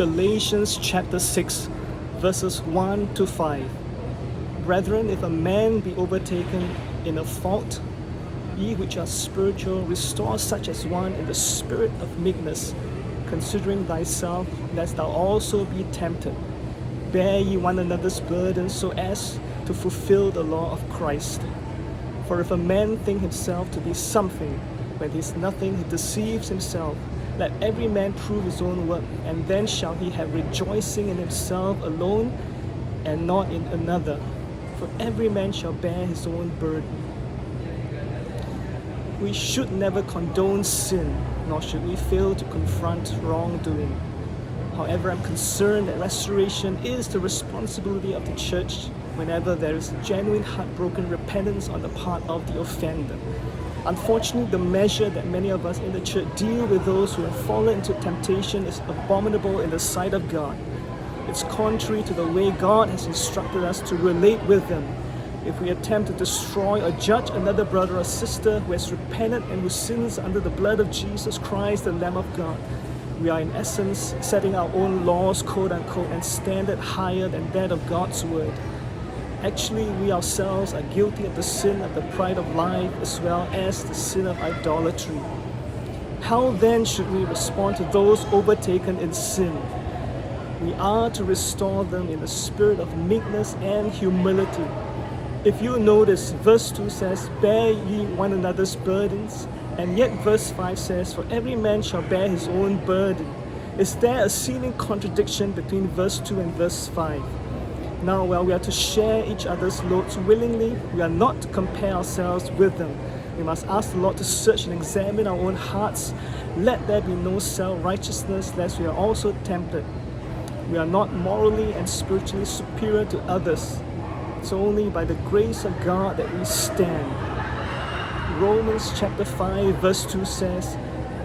Galatians chapter 6, verses 1 to 5. Brethren, if a man be overtaken in a fault, ye which are spiritual, restore such as one in the spirit of meekness, considering thyself, lest thou also be tempted. Bear ye one another's burdens, so as to fulfill the law of Christ. For if a man think himself to be something, when he is nothing, he deceives himself. Let every man prove his own work, and then shall he have rejoicing in himself alone, and not in another. For every man shall bear his own burden. We should never condone sin, nor should we fail to confront wrongdoing. However, I'm concerned that restoration is the responsibility of the church whenever there is genuine heartbroken repentance on the part of the offender. Unfortunately, the measure that many of us in the church deal with those who have fallen into temptation is abominable in the sight of God. It's contrary to the way God has instructed us to relate with them. If we attempt to destroy or judge another brother or sister who has repented and who sins under the blood of Jesus Christ, the Lamb of God, we are in essence setting our own laws, quote unquote, and standard higher than that of God's word. Actually, we ourselves are guilty of the sin of the pride of life as well as the sin of idolatry. How then should we respond to those overtaken in sin? We are to restore them in the spirit of meekness and humility. If you notice, verse 2 says, bear ye one another's burdens, and yet verse 5 says, for every man shall bear his own burden. Is there a seeming contradiction between verse 2 and verse 5? Now, while we are to share each other's loads willingly, we are not to compare ourselves with them. We must ask the Lord to search and examine our own hearts. Let there be no self-righteousness, lest we are also tempted. We are not morally and spiritually superior to others. It's only by the grace of God that we stand. Romans chapter 5 verse 2 says,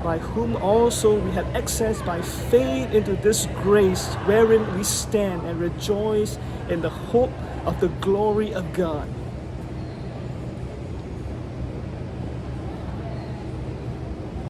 by whom also we have access by faith into this grace, wherein we stand and rejoice in the hope of the glory of God.